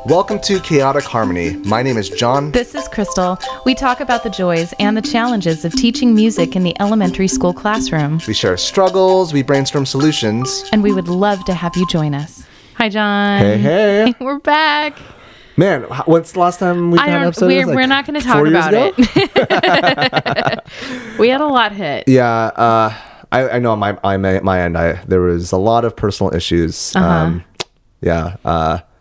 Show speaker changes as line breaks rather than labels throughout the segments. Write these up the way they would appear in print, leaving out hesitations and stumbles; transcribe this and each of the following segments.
Welcome to Chaotic Harmony. My name is Jon.
This is Crystal. We talk about the joys and the challenges of teaching music in the elementary school classroom.
We share struggles, we brainstorm solutions.
And we would love to have you join us. Hi, Jon.
Hey.
We're back.
Man, when's the last time we had an episode?
We're not going to talk about it. We had a lot hit.
Yeah, I know on my end, there was a lot of personal issues.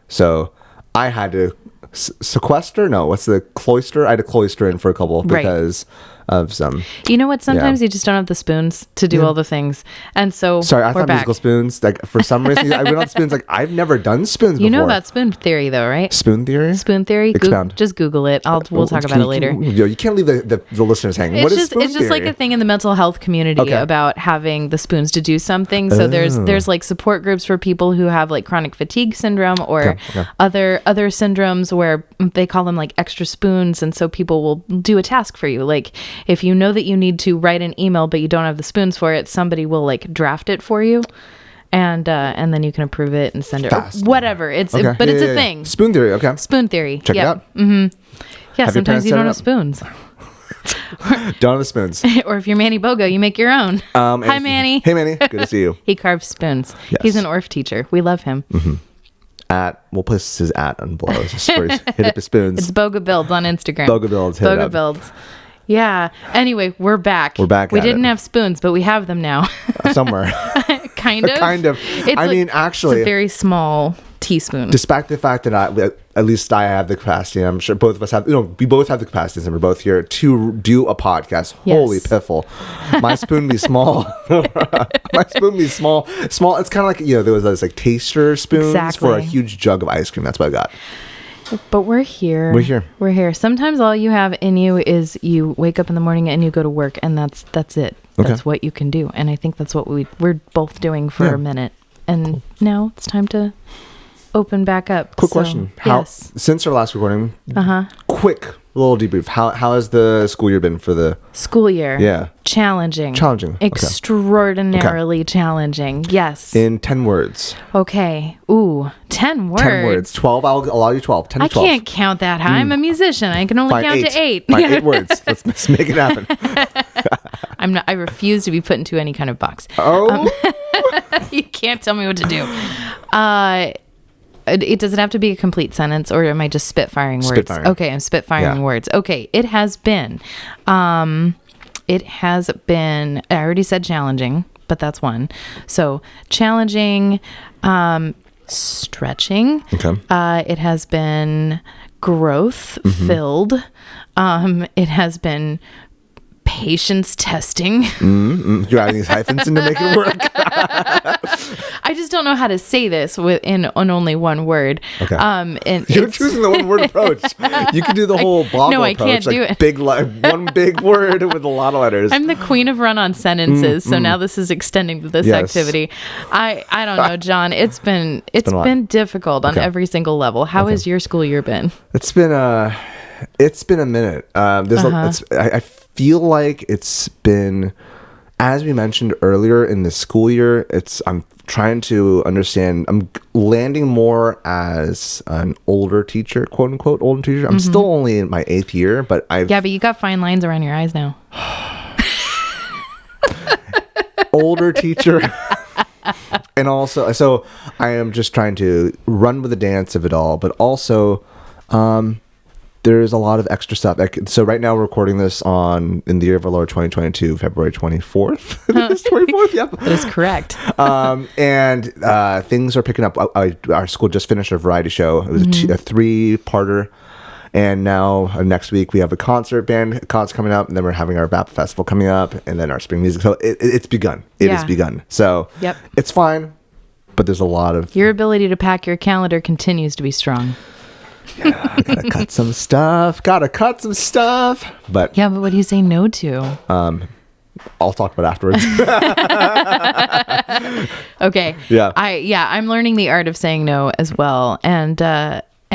So I had to sequester. No, what's the cloister? I had to cloister in for a couple because of some.
You know what? Sometimes you just don't have the spoons to do all the things, and so
sorry, I thought
back.
musical spoons. Like for some reason, I went on spoons. Like I've never done spoons before.
You know about spoon theory, though, right?
Spoon theory.
Spoon theory.
Expound.
Just Google it. We'll talk about it later.
You can't leave the listeners hanging.
It's just like a thing in the mental health community about having the spoons to do something. So there's like support groups for people who have like chronic fatigue syndrome or other syndromes where they call them like extra spoons, and so people will do a task for you. Like if you know that you need to write an email but you don't have the spoons for it, somebody will like draft it for you. And then you can approve it and send it. Whatever. It's a thing.
Spoon theory. Okay.
Spoon theory.
Check it out.
Mm-hmm. Yeah. Sometimes you don't have spoons.
Don't have spoons.
Or if you're Manny Bogo, you make your own. Hi, Manny.
Hey, Manny. Good to see you.
He carves spoons. Yes. He's an orph teacher. We love him.
Mm-hmm. We'll place his on below. Hit up his spoons.
It's Boga Builds on Instagram.
Boga Builds.
Boga Builds. Yeah. Anyway, we're back. We didn't have spoons, but we have them now.
Somewhere.
Kind of.
Actually,
it's a very small teaspoon.
Despite the fact that at least I have the capacity, I'm sure both of us have. We both have the capacity, and we're both here to do a podcast. Yes. Holy piffle! My spoon be small. My spoon be small. Small. It's kind of like there was those like taster spoons for a huge jug of ice cream. That's what I got.
But we're here. We're here. Sometimes all you have in you is you wake up in the morning and you go to work, and that's it. Okay. That's what you can do. And I think that's what we're both doing for a minute. And now it's time to open back up.
Quick question. Since our last recording, quick little debrief. How has the school year been for the
school year?
Yeah.
Challenging. Extraordinarily challenging. Yes.
In 10 words.
Okay. Ooh, 10 words.
10 words. 12. I'll allow you 12. 10 to 12.
I can't count that high. I'm a musician. I can only count to 8.
Fine, 8 words. Let's make it happen.
I refuse to be put into any kind of box.
Oh.
You can't tell me what to do. It doesn't have to be a complete sentence, or am I just spitfiring words? Okay, I'm spitfiring words. Okay, it has been. I already said challenging, but that's one. So challenging, stretching. Okay. It has been growth filled. It has been patience testing.
You're adding these hyphens in to make it work.
I just don't know how to say this in only one word.
Okay. You're choosing the one word approach. You can do the whole boggle
No, I
approach.
Can't do it.
One big word with a lot of letters.
I'm the queen of run-on sentences, so now this is extending to this activity. I don't know, Jon. It's been difficult on every single level. How has your school year been?
It's been a minute. I feel like it's been, as we mentioned earlier in the school year, I'm trying to understand. I'm landing more as an older teacher, quote unquote older teacher. I'm still only in my 8th year, but
but you got fine lines around your eyes now.
Older teacher. And also, so I am just trying to run with the dance of it all, but also, there's a lot of extra stuff. So right now we're recording this in the year of our Lord 2022, February 24th. It's 24th, yep.
That is correct.
And things are picking up. Our school just finished a variety show. It was a 3-parter. And now next week we have a concert coming up, and then we're having our VAP festival coming up, and then our spring music. So it's begun. It has begun. So it's fine, but there's a lot of...
Your ability to pack your calendar continues to be strong.
Yeah, I gotta cut some stuff. But
yeah, but what do you say no to?
I'll talk about afterwards.
Okay.
Yeah.
I'm learning the art of saying no as well, and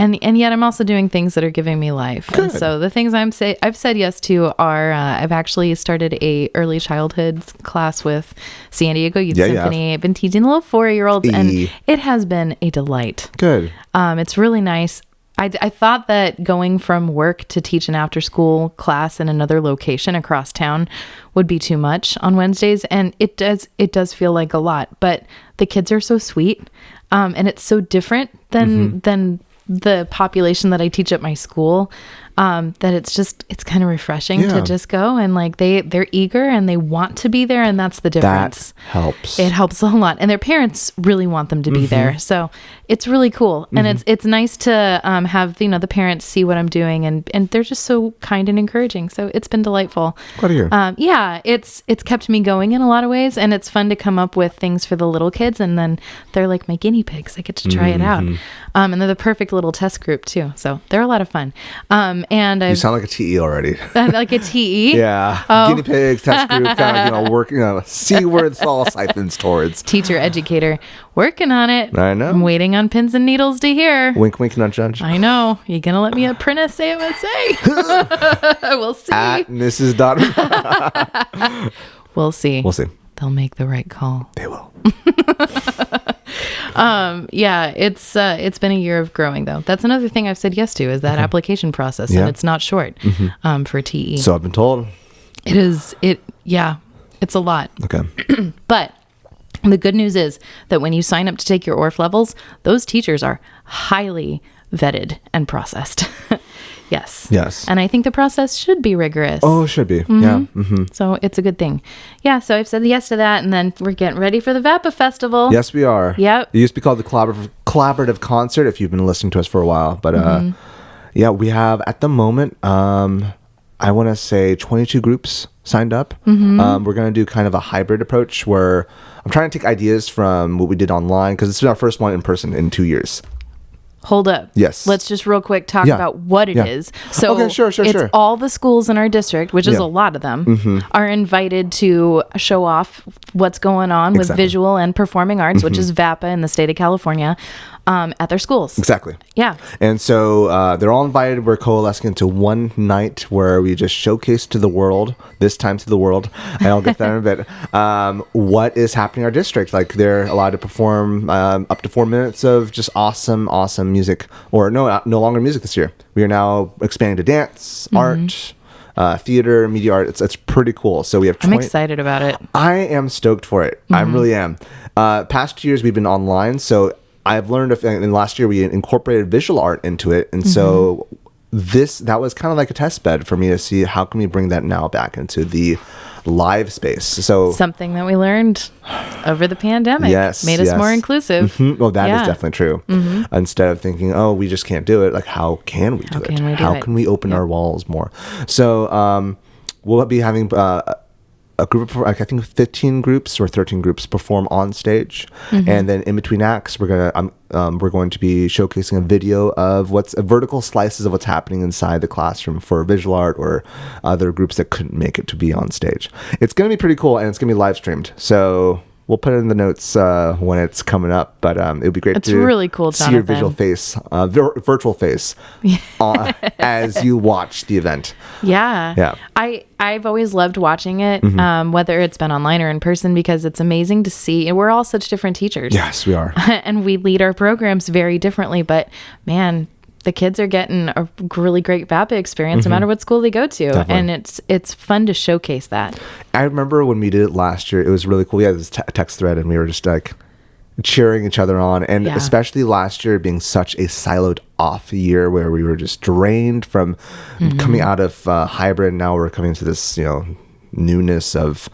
And yet I'm also doing things that are giving me life. Good. And so the things I've said yes to are I've actually started a early childhood class with San Diego Youth Symphony. I've been teaching little 4-year-olds and it has been a delight.
Good.
It's really nice. I thought that going from work to teach an after school class in another location across town would be too much on Wednesdays. And it does feel like a lot, but the kids are so sweet. And it's so different than the population that I teach at my school, that it's kind of refreshing to just go and like they're eager and they want to be there, and that's the difference.
That helps.
It helps a lot, and their parents really want them to be there, so it's really cool. And it's nice to have the parents see what I'm doing, and they're just so kind and encouraging. So it's been delightful.
Glad to hear.
Yeah, it's kept me going in a lot of ways, and it's fun to come up with things for the little kids, and then they're like my guinea pigs. I get to try it out, and they're the perfect little test group too. So they're a lot of fun. And
you sound like a TE already.
Like a TE?
Yeah. Oh. Guinea pigs, test group, kind of, see where this all siphons towards.
Teacher, educator, working on it.
I know.
I'm waiting on pins and needles to hear.
Wink, wink, nudge, nudge.
I know. You going to let me apprentice AOSA? We'll see.
At Mrs. Donovan.
We'll see.
We'll see.
They'll make the right call.
They will.
Yeah, it's been a year of growing though. That's another thing I've said yes to is that application process, and it's not short for TE.
So I've been told.
It's a lot.
Okay.
But the good news is that when you sign up to take your ORF levels, those teachers are highly vetted and processed. Yes. And I think the process should be rigorous.
Oh, it should be. Yeah.
So it's a good thing. Yeah. So I've said yes to that. And then we're getting ready for the VAPA Festival.
Yes, we are.
Yep.
It used to be called the Collaborative Concert if you've been listening to us for a while. But we have at the moment, I want to say 22 groups signed up. We're going to do kind of a hybrid approach where I'm trying to take ideas from what we did online because this is our first one in person in 2 years.
Hold up.
Yes.
Let's just real quick talk about what it is. So
okay, sure.
It's all the schools in our district, which is a lot of them, are invited to show off what's going on with visual and performing arts, which is VAPA in the state of California, at their schools.
Exactly.
Yeah.
And so they're all invited. We're coalescing into one night where we just showcase to the world, this time to the world, and I'll get that in a bit, what is happening in our district. Like they're allowed to perform up to 4 minutes of just awesome music, or no longer music this year. We are now expanding to dance, art, theater, media art. It's pretty cool. So we have
I'm excited about it.
I am stoked for it. I really am. Past years we've been online, so I've learned in last year we incorporated visual art into it, and so that was kind of like a test bed for me to see how can we bring that now back into the live space. So
something that we learned over the pandemic made us more inclusive.
Well, that is definitely true. Instead of thinking, oh, we just can't do it, like how can we do it? How can we open our walls more? So we'll be having a group of, I think 15 groups or 13 groups perform on stage, and then in between acts we're going to be showcasing a video of vertical slices of what's happening inside the classroom for visual art or other groups that couldn't make it to be on stage. It's going to be pretty cool, and it's going to be live streamed, so we'll put it in the notes when it's coming up, but it would be great to
really cool,
see your visual face, virtual face as you watch the event.
Yeah. I've always loved watching it, whether it's been online or in person, because it's amazing to see. And we're all such different teachers.
Yes, we are.
And we lead our programs very differently, but man, the kids are getting a really great VAPA experience no matter what school they go to. Definitely. And it's fun to showcase that. I
remember when we did it last year, it was really cool. We had this text thread and we were just like cheering each other on. And especially last year being such a siloed off year where we were just drained from coming out of hybrid. And now we're coming to this, newness of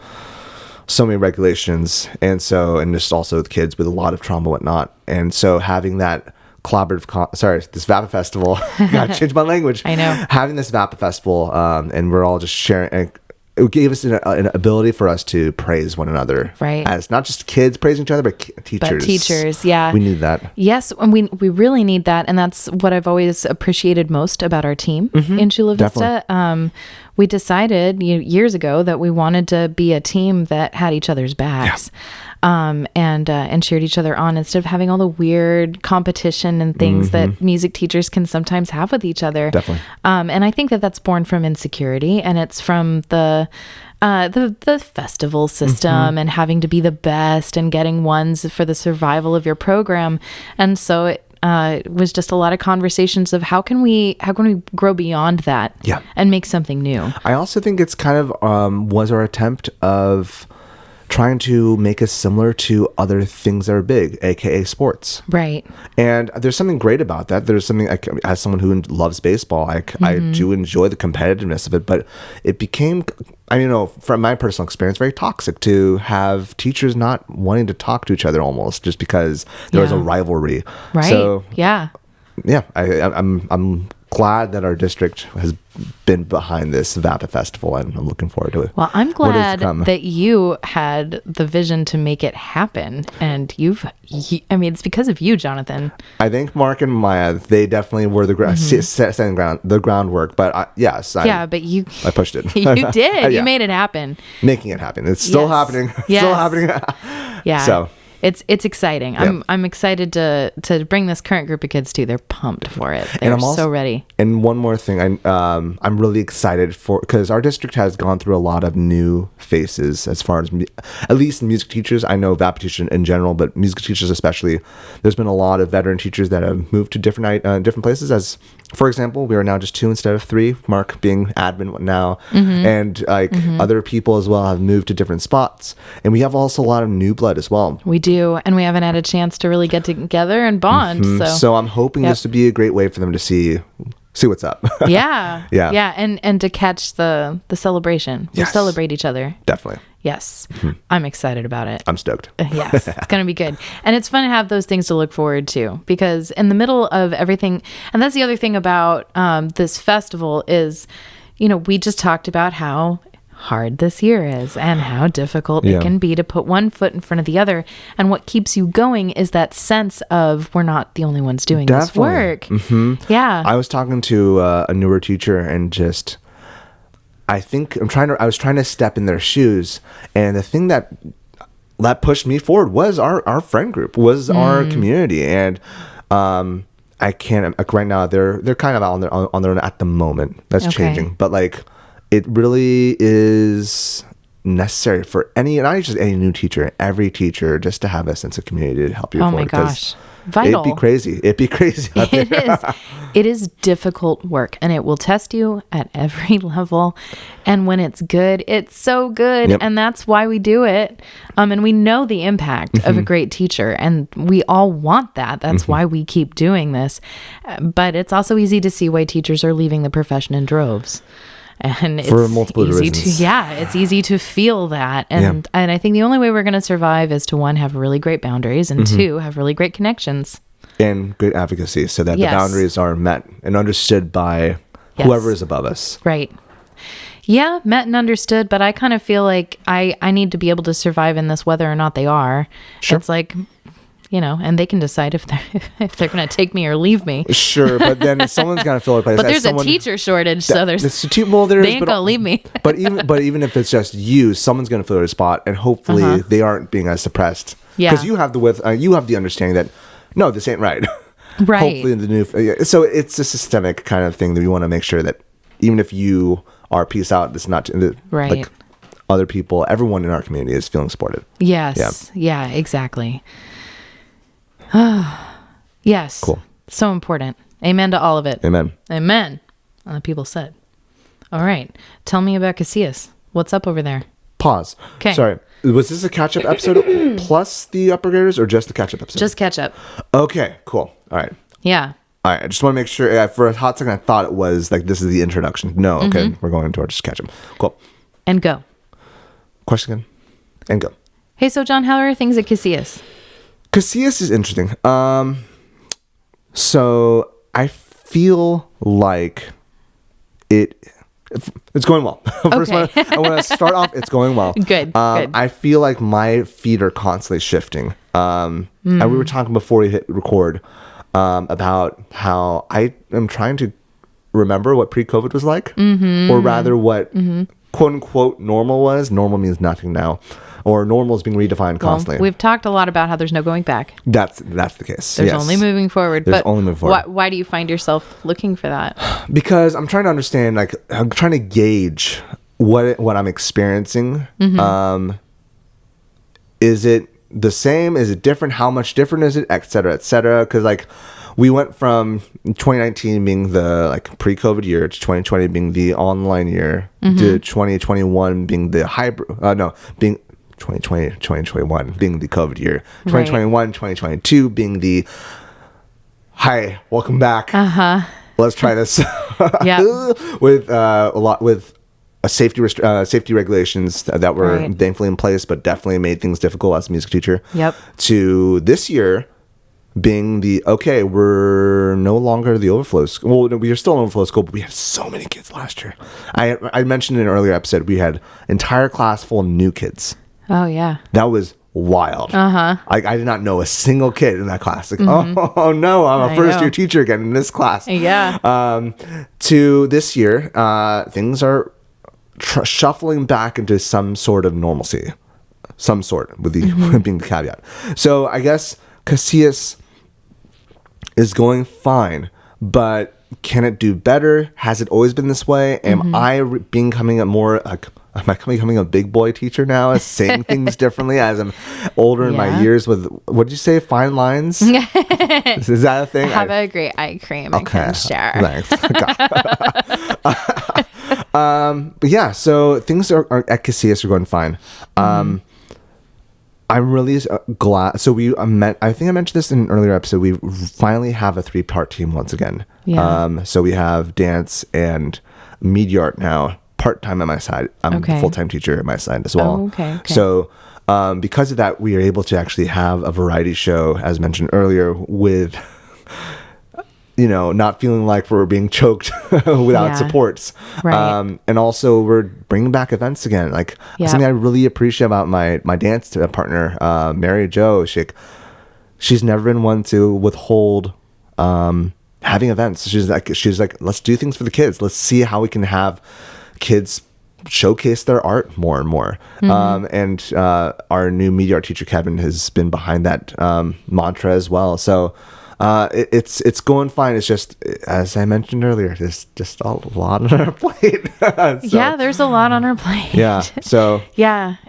so many regulations. And just also with kids with a lot of trauma and whatnot. And so having that this VAPA festival, gotta change my language.
I know.
Having this VAPA festival, and we're all just sharing, and it gave us an ability for us to praise one another.
Right.
As not just kids praising each other, but teachers.
But teachers, yeah.
We need that.
Yes, and we really need that, and that's what I've always appreciated most about our team in Chula Vista. we decided years ago that we wanted to be a team that had each other's backs. And cheered each other on instead of having all the weird competition and things that music teachers can sometimes have with each other.
Definitely.
And I think that that's born from insecurity, and it's from the festival system and having to be the best and getting ones for the survival of your program. And so it was just a lot of conversations of how can we grow beyond that and make something new.
I also think it's kind of was our attempt of trying to make us similar to other things that are big, aka sports.
Right.
And there's something great about that. There's something, as someone who loves baseball, I do enjoy the competitiveness of it, but it became, from my personal experience, very toxic to have teachers not wanting to talk to each other almost just because there was a rivalry.
Right.
So,
yeah,
I'm glad that our district has been behind this Vapa Festival, and I'm looking forward to it.
Well, I'm glad that you had the vision to make it happen, and it's because of you, Jonathan.
I think Mark and Maya, they definitely were setting the groundwork, but I pushed it.
You did. You made it happen.
Making it happen. It's still happening.
Yes.
Still happening.
Yeah.
So.
It's exciting. Yeah. I'm excited to bring this current group of kids too. They're pumped for it. They're so ready.
And one more thing, I'm really excited for, because our district has gone through a lot of new faces as far as at least music teachers. I know VAPA teachers in general, but music teachers especially. There's been a lot of veteran teachers that have moved to different places. As for example, we are now just 2 instead of 3. Mark being admin now, and other people as well have moved to different spots. And we have also a lot of new blood as well.
We do, and we haven't had a chance to really get together and bond.
So I'm hoping this would be a great way for them to see what's up.
Yeah, and to catch the celebration. We'll celebrate each other.
Definitely.
Yes. I'm excited about it.
I'm stoked.
Yes, it's going to be good. And it's fun to have those things to look forward to, because in the middle of everything, and that's the other thing about this festival is, we just talked about how hard this year is and how difficult it can be to put one foot in front of the other. And what keeps you going is that sense of we're not the only ones doing this work. Yeah.
I was talking to a newer teacher and just... I was trying to step in their shoes, and the thing that pushed me forward was our friend group, was our community, and I can't right now they're kind of on their own at the moment. That's changing, but it really is necessary for not just any new teacher, every teacher, just to have a sense of community to help you forward.
Oh my gosh. Vital.
It'd be crazy.
It is difficult work, and it will test you at every level. And when it's good, it's so good. And that's why we do it. And we know the impact of a great teacher, and we all want that. That's why we keep doing this. But it's also easy to see why teachers are leaving the profession in droves. And
for
it's
multiple reasons.
It's easy to feel that. And I think the only way we're going to survive is to, 1, have really great boundaries, and 2, have really great connections. And
great advocacy, so that the boundaries are met and understood by whoever is above us.
Right. Yeah, met and understood, but I kind of feel like I need to be able to survive in this whether or not they are. Sure. It's like... and they can decide if they're going to take me or leave me.
Sure, but then someone's going to fill it.
But there's a teacher shortage, so they ain't going to leave me.
but even if it's just you, someone's going to fill their spot, and hopefully they aren't being as suppressed. Yeah, because you have the understanding that no, this ain't right.
Right.
Hopefully so it's a systemic kind of thing that we want to make sure that even if you are peace out, it's not right. Other people, everyone in our community is feeling supported.
Yes. Yeah, exactly. Yes. Cool. So important. Amen to all of it.
Amen.
People said. All right. Tell me about Casillas. What's up over there?
Pause. Okay. Sorry. Was this a catch-up episode plus the upper graders, or just the catch-up episode?
Just catch-up.
Okay. Cool. All right.
Yeah.
All right. I just want to make sure. For a hot second, I thought it was this is the introduction. No. Okay. We're going into our just catch-up. Cool.
And go.
Question again. And go.
Hey, so John, how are things at Casillas?
Casillas is interesting. So I feel like it's going well. First
okay.
I want to start off. It's going well.
Good. Good.
I feel like my feet are constantly shifting. And we were talking before we hit record about how I am trying to remember what pre-COVID was like, or rather what quote unquote normal was. Normal means nothing now, or normal is being redefined constantly.
We've talked a lot about how there's no going back.
That's the case.
There's only moving forward.
There's only moving forward.
Why do you find yourself looking for that?
Because I'm trying to understand, like, I'm trying to gauge what I'm experiencing. Is it the same? Is it different? How much different is it? Et cetera, et cetera. Because, like, we went from 2019 being the, like, pre-COVID year to 2020 being the online year to 2021 being the hybrid. Being 2020, 2021 being the COVID year. 2021, 2022 being the, hi, welcome back. Let's try this. With safety regulations that were thankfully in place, but definitely made things difficult as a music teacher. To this year being the, okay, we're no longer the overflow school. Well, we are still an overflow school, but we had so many kids last year. I mentioned in an earlier episode, we had entire class full of new kids.
Oh, yeah.
That was wild. Like, I did not know a single kid in that class. Like, oh no, I'm a first year teacher again in this class. To this year, things are shuffling back into some sort of normalcy, some sort, with the being the caveat. So I guess Casillas is going fine, but can it do better? Has it always been this way? Am I becoming am I becoming a big boy teacher now, saying things differently as I'm older in my years with, what did you say, fine lines? Is that a thing?
I have a great eye cream I can share.
Thanks. But yeah, so things are at Casillas are going fine. I'm really glad. So I think I mentioned this in an earlier episode. We finally have a 3-part team once again. So we have dance and media art now part-time at my side. I'm a full-time teacher at my side as well. So because of that, we are able to actually have a variety show, as mentioned earlier, with, not feeling like we're being choked without supports. And also we're bringing back events again. Like, something I really appreciate about my dance partner, Mary Jo. She's never been one to withhold having events. She's like, let's do things for the kids. Let's see how we can have kids showcase their art more and more. And our new media art teacher, Kevin, has been behind that mantra as well. So it's going fine. It's just, as I mentioned earlier, there's just a lot on our plate.
There's a lot on our plate.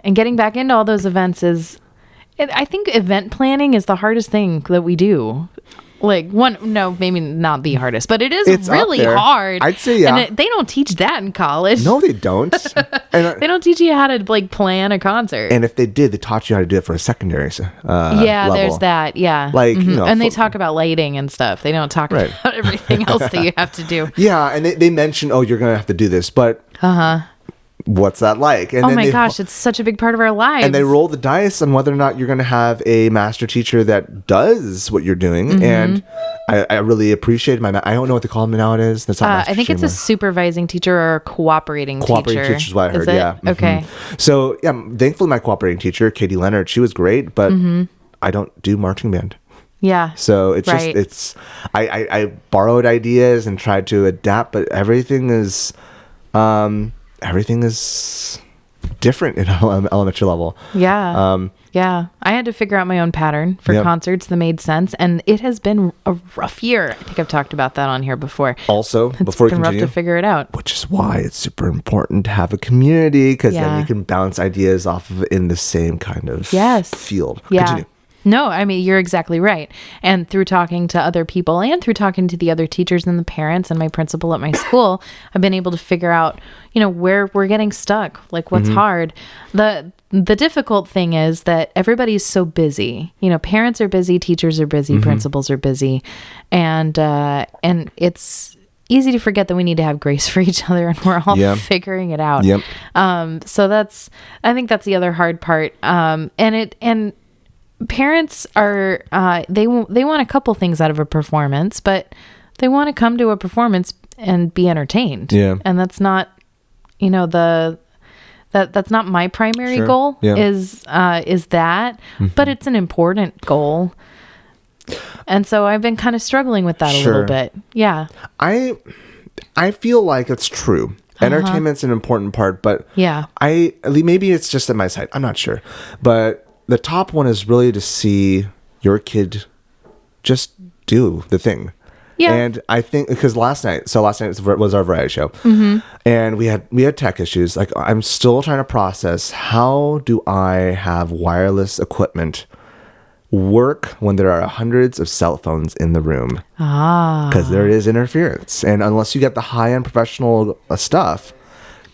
And getting back into all those events I think event planning is the hardest thing that we do. Like, maybe not the hardest, but it's really hard.
I'd say,
And they don't teach that in college.
No, they don't. And
they don't teach you how to, like, plan a concert.
And if they did, they taught you how to do it for a secondary level.
There's that. Like, and they talk about lighting and stuff. They don't talk about everything else that you have to do.
And they mention, you're going to have to do this, but what's that like? And
my gosh, it's such a big part of our lives.
And they roll the dice on whether or not you're going to have a master teacher that does what you're doing. And I really appreciate I don't know what they call them nowadays. That's not
I think it's a supervising teacher or a cooperating teacher.
Cooperating teacher is what I heard.
Okay.
So thankfully my cooperating teacher, Katie Leonard, she was great, but I don't do marching band. So it's just I borrowed ideas and tried to adapt, but everything is different in elementary level. I had to figure out my own pattern for concerts that made sense, and it has been a rough year. I think I've talked about that on here before. Also, before we continue,
it's been rough to figure it out.
Which is why it's super important to have a community, because then you can bounce ideas off of in the same kind of field. Continue.
No, I mean, you're exactly right. And through talking to other people and through talking to the other teachers and the parents and my principal at my school, I've been able to figure out, where we're getting stuck, like what's hard. The difficult thing is that everybody's so busy. Parents are busy, teachers are busy, principals are busy. And it's easy to forget that we need to have grace for each other, and we're all figuring it out. So I think that's the other hard part. And parents are they want a couple things out of a performance, but they want to come to a performance and be entertained. And that's not that's not my primary goal. Is that, but it's an important goal. And so I've been kind of struggling with that a little bit.
I feel like it's true. Entertainment's an important part, but maybe it's just at my side. I'm not sure. But the top one is really to see your kid just do the thing. Yeah. And I think because last night was our variety show, and we had tech issues. Like, I'm still trying to process, how do I have wireless equipment work when there are hundreds of cell phones in the room? Because there is interference, and unless you get the high-end professional stuff,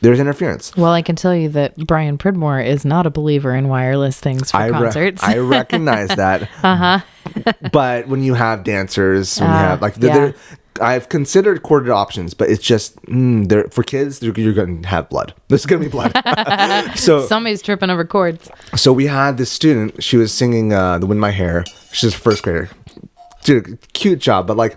there's interference.
Well, I can tell you that Bryan Pridmore is not a believer in wireless things for concerts.
I recognize that. But when you have dancers, when you have I've considered corded options, but it's just for kids, you're going to have blood. There's going to be blood. So
somebody's tripping over cords.
So we had this student. She was singing "The Wind in My Hair." She's a first grader. Did a cute job, but like,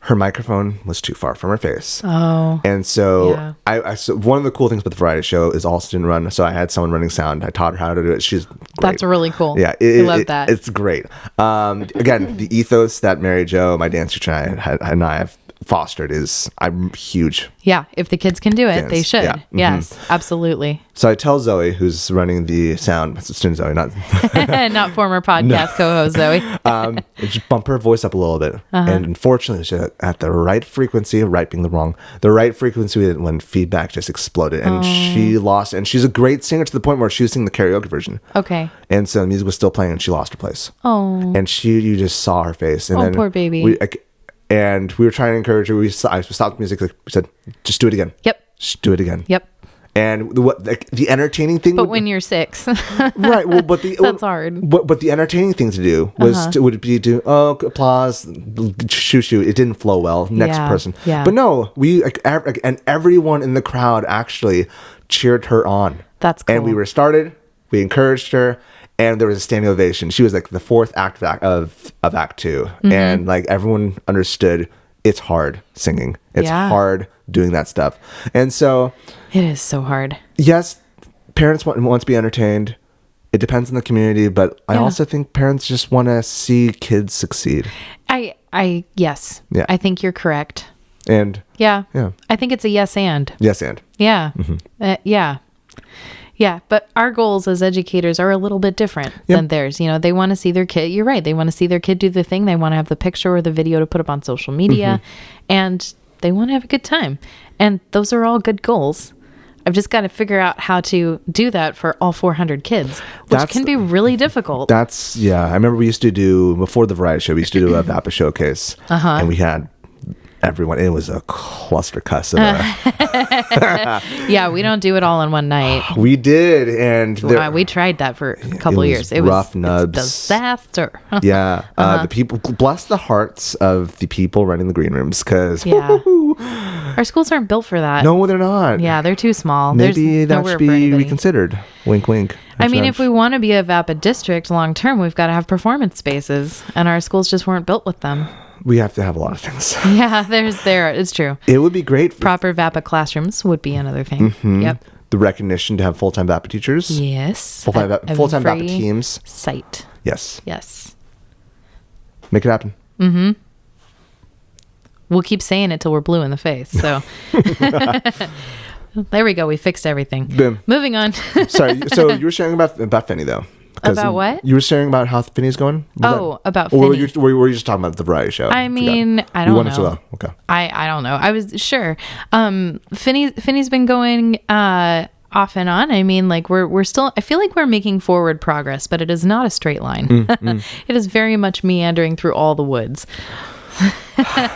her microphone was too far from her face. Oh. And so so one of the cool things about the variety show is all student run. So I had someone running sound. I taught her how to do it. She's great.
That's really cool.
Yeah. I love that. It's great. Again, the ethos that Mary Jo, my dancer and I have fostered I'm huge.
Yeah. If the kids can do it, they should. Yeah. Yes, absolutely.
So I tell Zoe, who's running the sound, student Zoe, not
not former podcast co-host Zoe.
Just bump her voice up a little bit. And unfortunately, she's at the right frequency, right being the wrong, the right frequency when feedback just exploded. And she lost, and she's a great singer to the point where she was singing the karaoke version.
Okay.
And so the music was still playing and she lost her place. Oh. And you just saw her face. And then
poor baby.
And we were trying to encourage her. I stopped the music. We said, just do it again. Yep. Just do it again. Yep. And the entertaining thing.
But when you're 6.
Right. Well, but
that's hard.
But the entertaining thing to do would be to applause, shoo. It didn't flow well. Next person. Yeah. But no, and everyone in the crowd actually cheered her on.
That's cool.
And we restarted. We encouraged her. And there was a standing ovation. She was like the fourth act of Act 2. And like, everyone understood it's hard singing. It's hard doing that stuff. And so...
It is so hard.
Yes, parents want to be entertained. It depends on the community. But I also think parents just want to see kids succeed.
Yes. Yeah. I think you're correct.
And...
Yeah. I think it's a yes and.
Yes and.
Yeah. Yeah. Yeah, but our goals as educators are a little bit different than theirs. You know, they want to see their kid. You're right. They want to see their kid do the thing. They want to have the picture or the video to put up on social media. And they want to have a good time. And those are all good goals. I've just got to figure out how to do that for all 400 kids, which can be really difficult.
I remember we used to do, before the variety show, we used to do a VAPA showcase. And we had everyone. It was a cluster cuss.
Yeah, we don't do it all in one night.
We did, and
we tried that for a couple years.
It was rough nubs.
Disaster.
The people, bless the hearts of the people running the green rooms, because
our schools aren't built for that.
No, they're not.
Yeah, they're too small.
Maybe that should be reconsidered. Wink, wink.
I mean, if we want to be a VAPA district long term, we've got to have performance spaces, and our schools just weren't built with them.
We have to have a lot of things.
Yeah, it's true.
It would be great.
Proper VAPA classrooms would be another thing. Yep.
The recognition to have full-time VAPA teachers.
Yes.
Full-time VAPA teams.
Site.
Yes.
Yes.
Make it happen.
We'll keep saying it till we're blue in the face. So there we go. We fixed everything. Boom. Moving on.
Sorry. So you were sharing about Finney, though.
About what?
You were sharing about how Finney's going?
About Finney.
Or were you just talking about the variety show?
I mean, I don't know. Okay. I don't know. I was sure. Finney's been going off and on. I mean, like, we're still, I feel like we're making forward progress, but it is not a straight line. It is very much meandering through all the woods.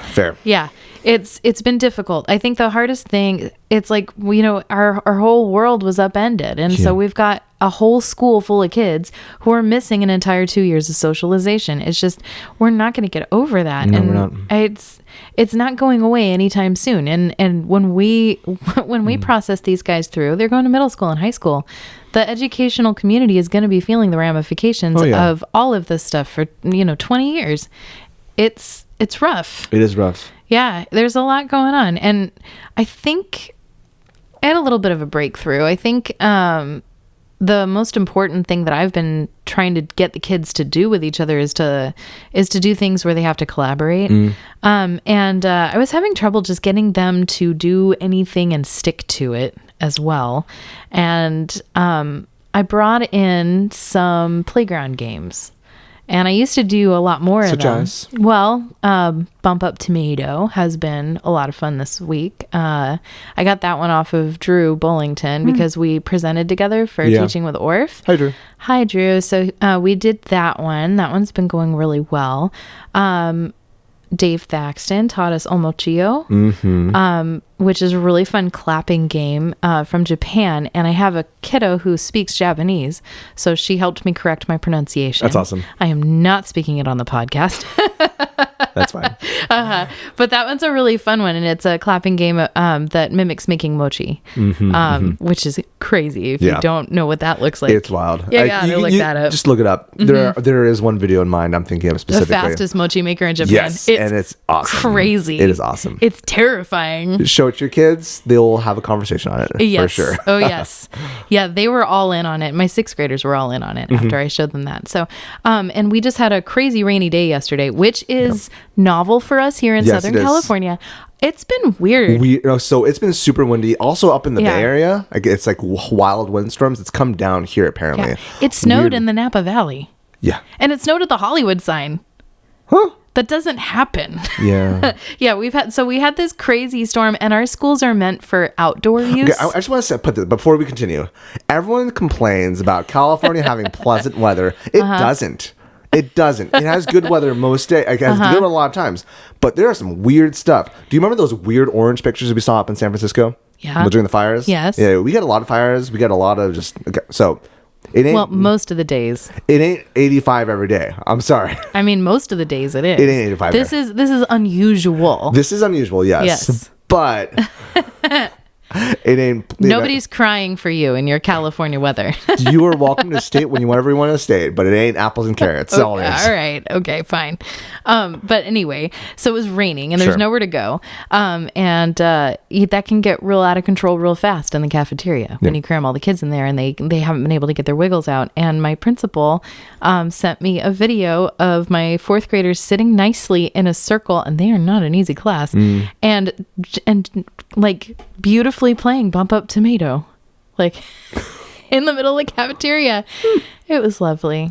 Fair.
Yeah. It's been difficult. I think the hardest thing, it's like, you know, our whole world was upended. And so we've got a whole school full of kids who are missing an entire 2 years of socialization. It's just, we're not going to get over that.
No,
and
we're not.
It's not going away anytime soon. And when we process these guys through, they're going to middle school and high school. The educational community is going to be feeling the ramifications of all of this stuff for, 20 years. It's rough.
It is rough.
Yeah, there's a lot going on. And I think I had a little bit of a breakthrough. I think the most important thing that I've been trying to get the kids to do with each other is to do things where they have to collaborate. And I was having trouble just getting them to do anything and stick to it as well. And I brought in some playground games. And I used to do a lot more of them. Well, Bump Up Tomato has been a lot of fun this week. I got that one off of Drew Bullington because we presented together for Teaching with Orff.
Hi, Drew.
Hi, Drew. So we did that one. That one's been going really well. Dave Thaxton taught us Omochio, which is a really fun clapping game from Japan. And I have a kiddo who speaks Japanese, so she helped me correct my pronunciation.
That's awesome.
I am not speaking it on the podcast.
That's fine.
But that one's a really fun one, and it's a clapping game that mimics making mochi, which is crazy if you don't know what that looks like.
It's wild.
Yeah, look that up.
Just look it up. There is one video in mind I'm thinking of specifically.
The fastest mochi maker in Japan.
Yes, and it's awesome.
Crazy.
It is awesome.
It's terrifying.
Show it to your kids. They'll have a conversation on it.
Yes.
For sure.
Oh, yes. Yeah, they were all in on it. My 6th graders were all in on it after I showed them that. So, and we just had a crazy rainy day yesterday, which is novel for us here in Southern California. It's been weird.
So it's been super windy. Also up in the Bay Area, it's like wild windstorms. It's come down here apparently.
Yeah. It snowed in the Napa Valley.
Yeah.
And it snowed at the Hollywood sign.
Huh?
That doesn't happen.
Yeah.
Yeah, we had this crazy storm, and our schools are meant for outdoor use.
Okay, I just want to put this before we continue. Everyone complains about California having pleasant weather. It doesn't. It doesn't. It has good weather most days. It has good weather a lot of times. But there are some weird stuff. Do you remember those weird orange pictures we saw up in San Francisco?
Yeah.
During the fires?
Yes.
Yeah, we got a lot of fires. We got a lot of just... Okay, so...
most of the days.
It ain't 85 every day. I'm sorry.
I mean, most of the days it is.
It ain't 85.
This is unusual.
This is unusual, yes.
Yes.
But it ain't...
Nobody's crying for you in your California weather.
You are welcome to state whenever you want to state, but it ain't apples and carrots.
Okay,
all it is.
all right. Okay, fine. But anyway, so it was raining and there's nowhere to go. And that can get real out of control real fast in the cafeteria when you cram all the kids in there and they haven't been able to get their wiggles out. And my principal sent me a video of my 4th graders sitting nicely in a circle, and they are not an easy class, and like beautifully playing Bump Up Tomato, like in the middle of the cafeteria. It was lovely.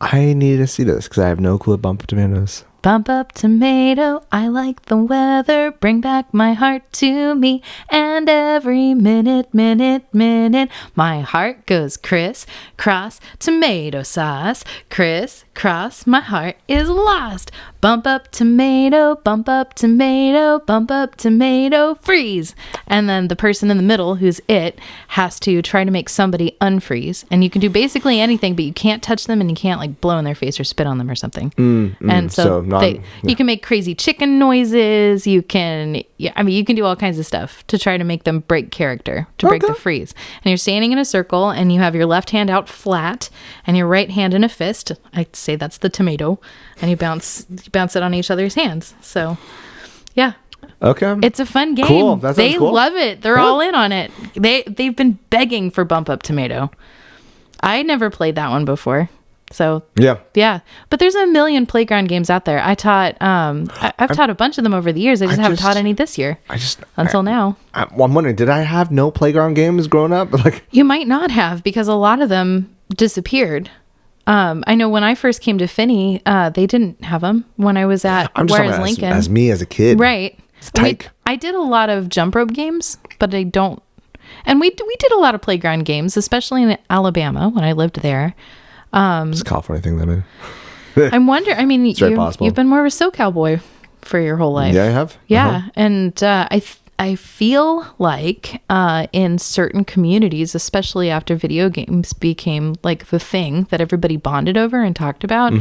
I need to see this because I have no clue what Bump Up Tomato is.
Bump up tomato, I like the weather, bring back my heart to me, and every minute, my heart goes criss, cross, tomato sauce, criss, cross, my heart is lost. Bump up tomato, bump up tomato, bump up tomato, freeze. And then the person in the middle, who's it, has to try to make somebody unfreeze. And you can do basically anything, but you can't touch them and you can't like blow in their face or spit on them or something. And so you can make crazy chicken noises. You can do all kinds of stuff to try to make them break character, to break the freeze. And you're standing in a circle and you have your left hand out flat and your right hand in a fist. I'd say that's the tomato. And you bounce it on each other's hands. So, yeah.
Okay.
It's a fun game.
Cool. That sounds cool.
Love it. They're all in on it. They've been begging for Bump Up Tomato. I never played that one before. So yeah. But there's a million playground games out there. I taught I've taught a bunch of them over the years. I just haven't taught any this year. Until now.
I'm wondering, did I have no playground games growing up? Like,
you might not have, because a lot of them disappeared. I know when I first came to Finney, they didn't have them when I was at Lincoln.
As me as a kid.
Right. I did a lot of jump rope games, but I don't. And we did a lot of playground games, especially in Alabama when I lived there.
It's a California thing, I mean.
I'm wondering, I mean, you've been more of a SoCal boy for your whole life.
Yeah, I have.
Yeah. And I feel like in certain communities, especially after video games became like the thing that everybody bonded over and talked about,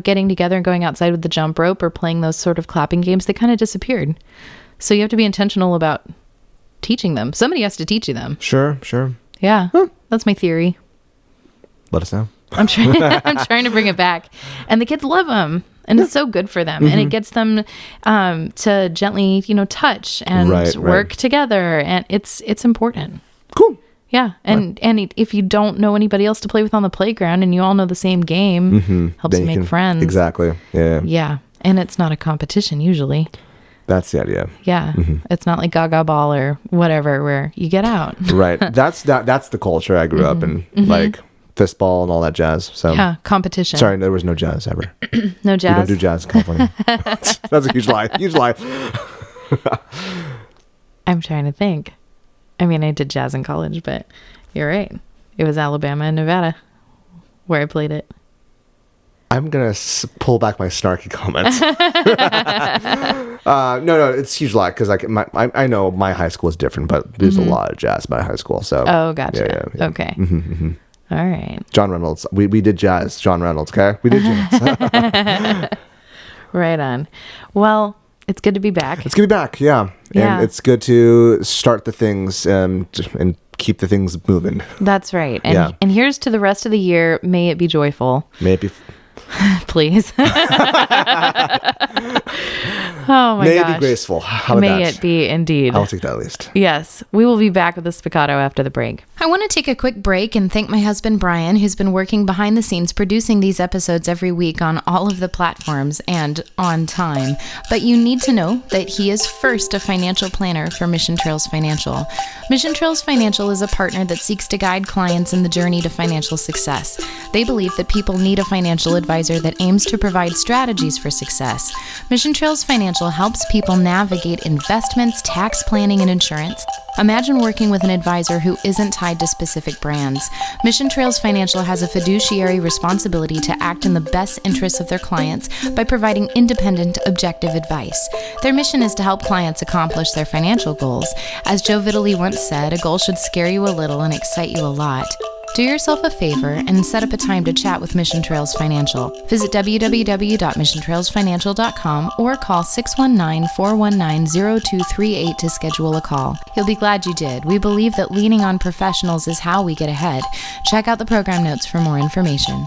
getting together and going outside with the jump rope or playing those sort of clapping games, they kind of disappeared. So you have to be intentional about teaching them. Somebody has to teach you them.
Sure.
Yeah. That's my theory.
Let us know.
I'm trying to bring it back. And the kids love them. And it's so good for them. And it gets them to gently, touch and work together. And it's important.
Cool.
Yeah, and if you don't know anybody else to play with on the playground and you all know the same game, helps you make friends.
Exactly. Yeah.
Yeah, and it's not a competition usually.
That's the idea.
Yeah, it's not like Gaga Ball or whatever where you get out.
Right. That's the culture I grew up in, like fistball and all that jazz. So
yeah, competition.
Sorry, there was no jazz ever.
No jazz.
We don't do jazz in California. That's a huge lie. Huge lie.
I'm trying to think. I mean, I did jazz in college, but you're right. It was Alabama and Nevada where I played it.
I'm going to pull back my snarky comments. No, it's huge lie because I know my high school is different, but there's a lot of jazz at my high school. So
oh, gotcha. Yeah. Okay. All right.
John Reynolds. We did jazz. John Reynolds, okay? We did jazz.
Right on. Well, it's good to be back.
It's good to be back, yeah. And it's good to start the things and keep the things moving.
That's right. And here's to the rest of the year. May it be joyful.
May it be...
Please. Oh my gosh.
May it be graceful. How about
May
that?
It be indeed.
I'll take that at least.
Yes. We will be back with the Spiccato after the break. I want to take a quick break and thank my husband, Bryan, who's been working behind the scenes producing these episodes every week on all of the platforms and on time. But you need to know that he is first a financial planner for Mission Trails Financial. Mission Trails Financial is a partner that seeks to guide clients in the journey to financial success. They believe that people need a financial advisor that aims to provide strategies for success. Mission Trails Financial helps people navigate investments, tax planning, and insurance. Imagine working with an advisor who isn't tied to specific brands. Mission Trails Financial has a fiduciary responsibility to act in the best interests of their clients by providing independent, objective advice. Their mission is to help clients accomplish their financial goals. As Joe Vitale once said, a goal should scare you a little and excite you a lot. Do yourself a favor and set up a time to chat with Mission Trails Financial. Visit www.missiontrailsfinancial.com or call 619-419-0238 to schedule a call. You'll be glad you did. We believe that leaning on professionals is how we get ahead. Check out the program notes for more information.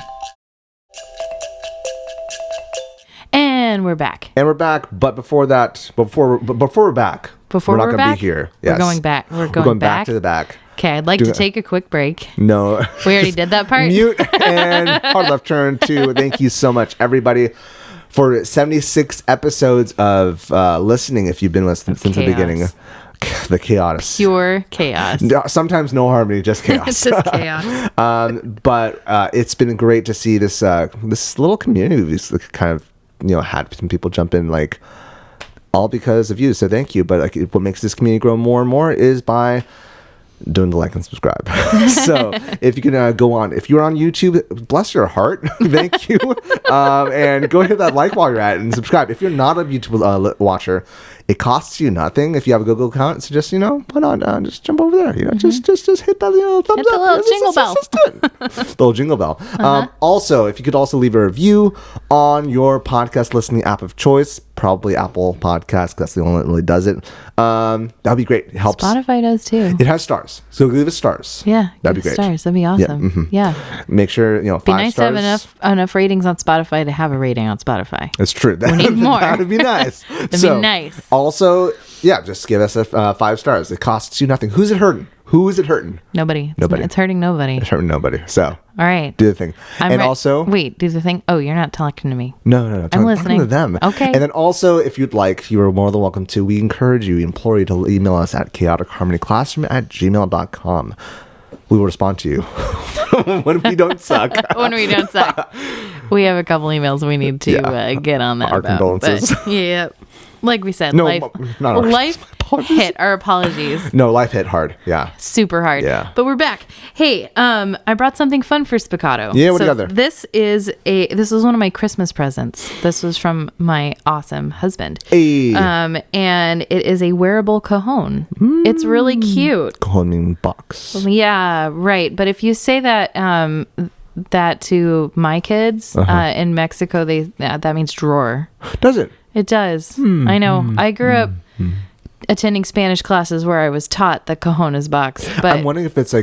And we're back.
But before that, before we're back, we're not going to be here.
Yes. We're going back. We're going back
to the back.
Okay, I'd like to take a quick break.
No.
We already did that part.
Mute and hard left turn to thank you so much, everybody, for 76 episodes of listening if you've been listening since the beginning. The chaos.
Pure chaos.
Sometimes no harmony, just chaos.
It's just chaos.
But it's been great to see this little community we've kind of had some people jump in all because of you. So thank you. But what makes this community grow more and more is by doing the like and subscribe. So if you can go on, if you're on YouTube, bless your heart, thank you, and go hit that like while you're at it and subscribe. If you're not a YouTube watcher, it costs you nothing. If you have a Google account, so just why not just jump over there, just hit that thumbs up,
little jingle bell.
Little jingle bell. Also, if you could also leave a review on your podcast listening app of choice, probably Apple Podcasts, that's the only one that really does it. That'd be great. It helps.
Spotify does too.
It has stars, so leave us stars.
Yeah,
that'd be great.
Stars, that'd be awesome. Yeah.
Make sure 5
be nice
stars.
to have enough ratings on Spotify to have a rating on Spotify.
That's true.
We need more.
That'd be nice.
That'd be nice.
Also, just give us a 5 stars. It costs you nothing. Who's it hurting? Who is it hurting?
Nobody.
Nobody.
It's hurting nobody.
It's hurting nobody. So,
all right.
Do the thing. Also,
wait, do the thing. Oh, you're not talking to me.
No.
I'm listening
to them.
Okay.
And then also, if you'd like, you are more than welcome to. We encourage you, we implore you to email us at chaoticharmonyclassroom@gmail.com. We will respond to you when we don't suck.
When we don't suck. We have a couple emails we need to get on that.
Our condolences.
Yeah. Like we said,
no,
life hit our apologies.
No, life hit hard. Yeah.
Super hard.
Yeah.
But we're back. Hey, I brought something fun for Spiccato.
Yeah, what do you got there?
This is one of my Christmas presents. This was from my awesome husband.
Hey.
And it is a wearable Cajon. It's really cute.
Cajon means box.
Yeah, right. But if you say that that to my kids in Mexico, that means drawer.
Does it?
It does. I know. I grew up attending Spanish classes where I was taught the Cajon is box. But
I'm wondering if it's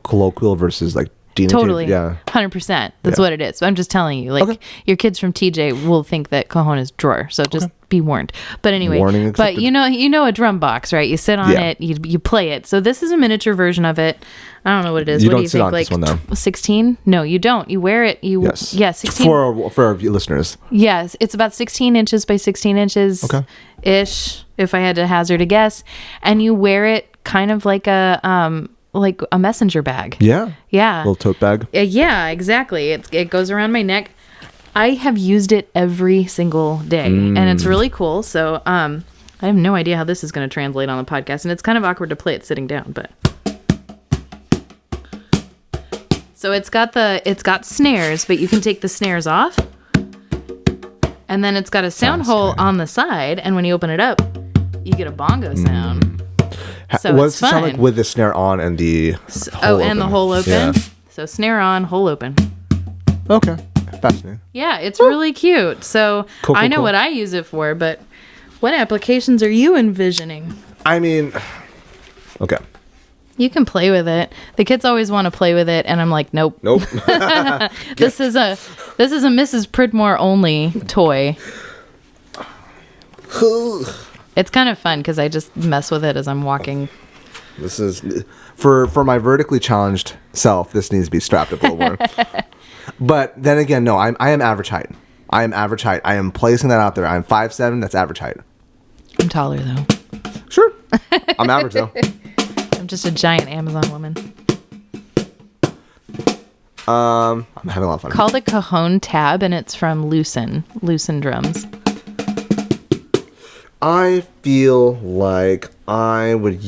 colloquial versus
Totally. Yeah. 100%. That's what it is. I'm just telling you, like, your kids from TJ will think that Cajon is drawer. So just be warned. But anyway, but you know a drum box, right? You sit on it, you play it. So this is a miniature version of it. I don't know what it is.
You
what
don't
do you
sit
think?
on
Like
this one, though.
16? No, you don't. You wear it. Yeah, 16.
For our listeners.
Yes, it's about 16 inches by 16 inches ish, if I had to hazard a guess. And you wear it kind of like a messenger bag. Yeah.
Little tote bag.
Yeah, exactly. It goes around my neck. I have used it every single day, and it's really cool. So I have no idea how this is going to translate on the podcast, and it's kind of awkward to play it sitting down, but. So it's got snares, but you can take the snares off. And then it's got a sound hole on the side, and when you open it up, you get a bongo sound. So
what does it sound like with the snare on and the hole open?
And the hole open. Yeah. So snare on, hole open.
Okay. Fascinating.
Yeah, it's really cute. So cool, I know what I use it for, but what applications are you envisioning?
I mean, okay.
You can play with it. The kids always want to play with it, and I'm like, nope. This is a Mrs. Pridmore only toy. It's kind of fun because I just mess with it as I'm walking.
This is for my vertically challenged self. This needs to be strapped up a little more. But then again, no, I am average height. I am average height. I am placing that out there. I'm 5'7". That's average height.
I'm taller though.
Sure, I'm average though.
I'm just a giant Amazon woman.
I'm having a lot of fun.
Called a Cajon tab, and it's from Lucen drums.
I feel like I would.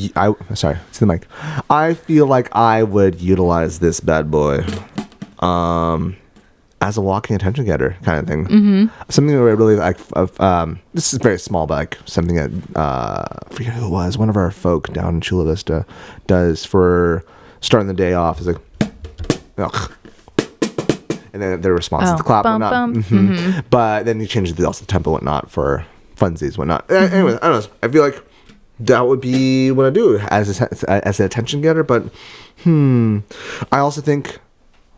Sorry, to the mic. I feel like I would utilize this bad boy, as a walking attention getter kind of thing. Mm-hmm. Something that I really like. This is very small, but like something that I forget who it was. One of our folk down in Chula Vista does for starting the day off. Is like, ugh. And then their response is the clap and whatnot. Mm-hmm. Mm-hmm. But then you change also the tempo and whatnot for funsies, whatnot. Mm-hmm. Anyway, I don't know. I feel like that would be what I do as an attention getter. But I also think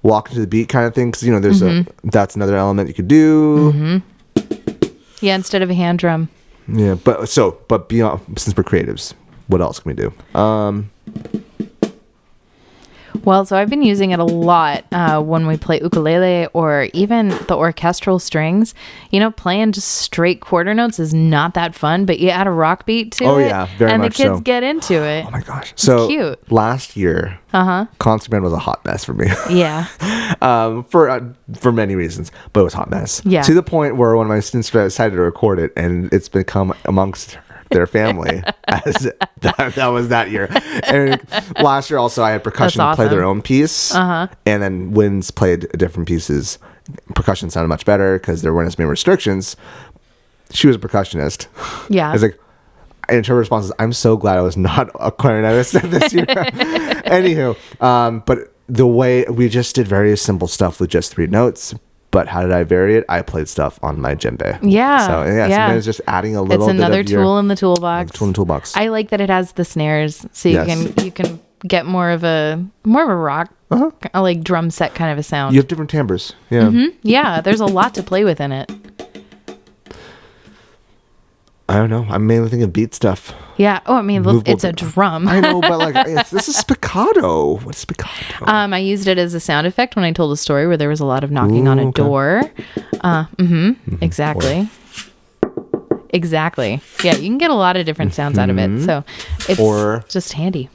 walking to the beat kind of thing, because there's that's another element you could do.
Mm-hmm. Yeah, instead of a hand drum.
Yeah, but beyond, since we're creatives, what else can we do?
Well, so I've been using it a lot when we play ukulele or even the orchestral strings. Playing just straight quarter notes is not that fun, but you add a rock beat to it.
Oh, yeah, very much so.
And the kids get into it.
Oh, my gosh. So
cute.
Last year, concert band was a hot mess for me.
Yeah.
For many reasons, but it was a hot mess.
Yeah.
To the point where one of my students decided to record it, and it's become amongst their family as that was that year. And last year also I had percussion play their own piece, and then winds played different pieces. Percussion sounded much better because there weren't as many restrictions. She was a percussionist.
Yeah.
I was like, and her response is, I'm so glad I was not a clarinetist this year. Anywho, but the way we just did very simple stuff with just 3 notes. But how did I vary it? I played stuff on my djembe.
Yeah.
So sometimes just adding a little bit of
It's another tool in the toolbox. I like that it has the snares, so you can get more of a rock, like drum set kind of a sound.
You have different timbres. Yeah.
Mm-hmm. Yeah. There's a lot to play with in it.
I don't know. I'm mainly thinking beat stuff.
Yeah. Oh, I mean, look, it's a drum.
I know, but like, this is spiccato. What's spiccato?
I used it as a sound effect when I told a story where there was a lot of knocking on a door. Exactly. Exactly. Yeah, you can get a lot of different sounds out of it. So it's just handy.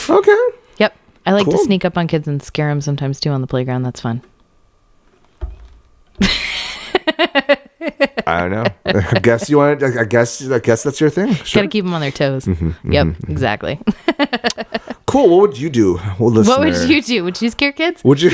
Okay.
Yep. I like to sneak up on kids and scare them sometimes too on the playground. That's fun.
I don't know. I guess you want it. I guess that's your thing. Sure.
Gotta keep them on their toes. Yep, exactly.
Cool. What would you do?
What would you do? Would you scare kids?
Would you?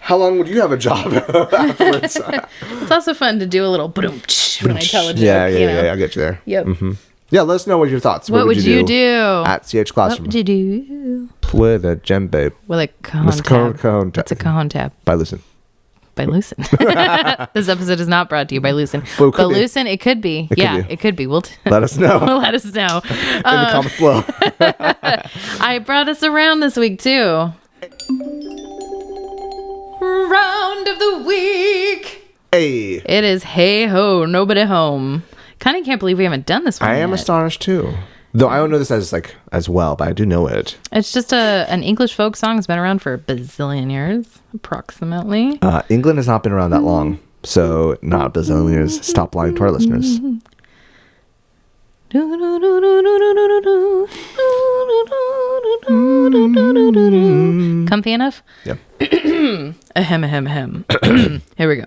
How long would you have a job afterwards?
It's also fun to do a little boom when I tell a joke.
Yeah. I'll get you there.
Yep.
Mm-hmm. Yeah, let us know what your thoughts.
What would you do?
At CH Classroom.
What would you do?
With a djembe.
With a Cajon tab.
Cajon tab.
It's a Cajon tab.
By Lucen.
by Lucen. This episode is not brought to you by Lucen.
But
Lucen, it could be. It could be.
Let us know.
Let us know.
In the comments below.
I brought us around this week, too. Round of the week.
Hey.
It is Hey Ho, Nobody Home. Kind of can't believe we haven't done this one
I am astonished, too. Though I don't know this as well, but I do know it.
It's just an English folk song. It's been around for a bazillion years, approximately.
England has not been around that long, so not a bazillion years. Stop lying to our listeners.
Comfy enough?
Yep.
Ahem, ahem, ahem. Here we go.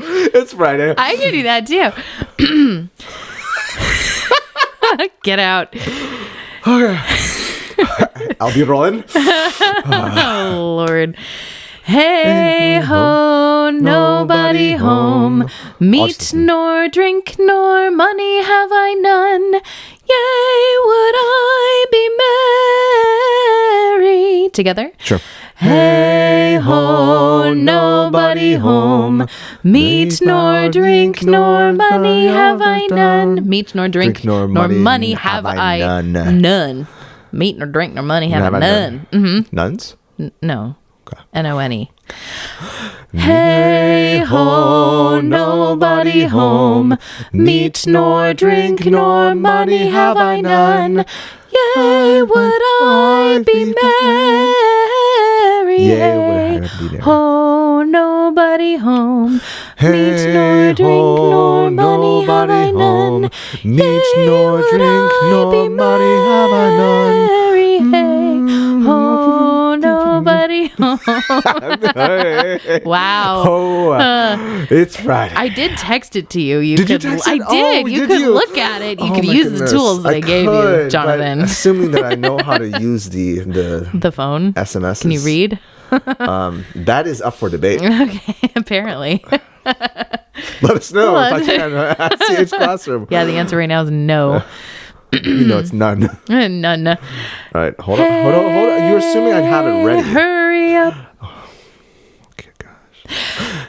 It's Friday.
I can do that too. Get out.
Okay. I'll be rolling.
Oh, Lord. Hey ho, nobody home. Meat nor drink nor money have I none. Yea, would I be merry. Together?
Sure.
Hey ho, nobody home. Meat nor drink nor money have I none. Meat nor drink nor money have I none. Meat nor drink nor money have I none. Mm-hmm.
Nuns?
No.
Okay.
N-O-N-E. Hey ho, nobody home. Meat nor drink nor money have I none. Yea, would I be merry.
Yea, would I be merry.
Ho, nobody home. Meat nor drink nor money have I none.
Meat nor drink nor money have I none.
Hey ho, nobody home. Wow.
Oh, it's Friday.
I did text it to you.
Did you text it?
I did. You could look at it. You could use the tools that I gave you, Jonathan.
Assuming that I know how to use the
phone
SMS.
Can you read?
That is up for debate.
Okay, apparently.
Let us know if I can at CH Classroom.
Yeah, the answer right now is no.
You know it's none.
None.
All right, hold on. You're assuming I'd have it ready.
Hurry up.
Okay, gosh.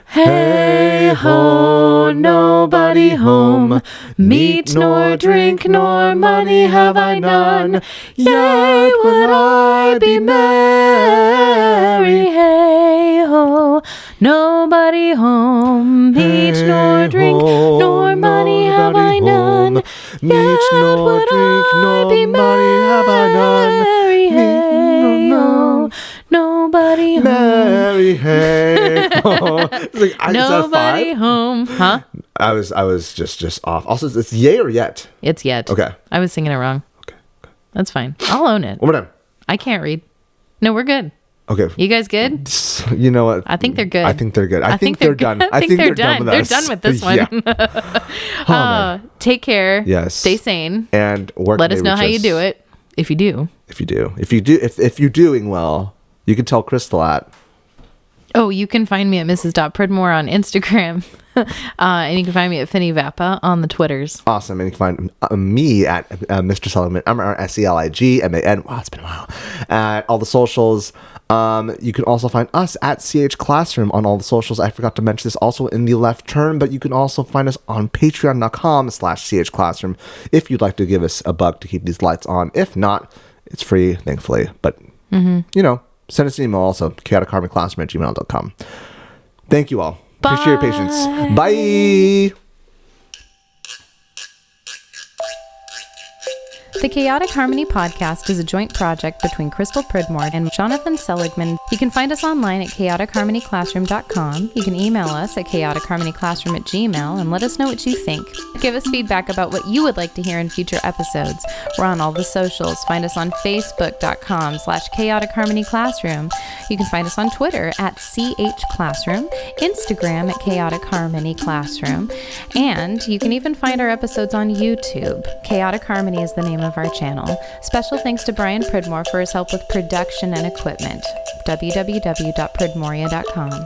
Hey ho, nobody home. Meat nor drink nor money have I none. Yea, would I be merry. Hey ho, nobody home. Meat nor drink nor money have I none.
Meat nor drink nor money have I none.
Hey ho, nobody home.
Merry hey ho. Like,
Nobody home. Huh?
I was just off. Also, it's yay or yet?
It's yet.
Okay.
I was singing it wrong.
Okay.
That's fine. I'll own it.
One more time.
I can't read. No, we're good.
Okay.
You guys good?
You know what?
I think they're good.
I think they're good. I think they're done.
I think they're done.
They're
done with this one.
Yeah.
Take care.
Yes.
Stay sane.
And
let us know how you do it. If you do.
If you're doing well, you can tell Crystal at.
Oh, you can find me at Mrs.Pridmore on Instagram. And you can find me at Finny Vappa on the Twitters.
Awesome. And you can find me at Mr. Seligman, Seligman. Wow, it's been a while. At all the socials. You can also find us at CH Classroom on all the socials. I forgot to mention this also in the left turn, but you can also find us on patreon.com/CH Classroom if you'd like to give us a buck to keep these lights on. If not, it's free, thankfully. But, send us an email also, chaoticharmonyclassroom@gmail.com. Thank you all.
Bye.
Appreciate your patience. Bye.
The Chaotic Harmony podcast is a joint project between Crystal Pridmore and Jonathan Seligman. You can find us online at chaoticharmonyclassroom.com. You can email us at chaoticharmonyclassroom@gmail and let us know what you think. Give us feedback about what you would like to hear in future episodes. We're on all the socials. Find us on facebook.com/chaoticharmonyclassroom. You can find us on Twitter at CHClassroom, Instagram at Chaotic Harmony Classroom, and you can even find our episodes on YouTube. Chaotic Harmony is the name of our channel. Special thanks to Bryan Pridmore for his help with production and equipment. www.pridmoria.com.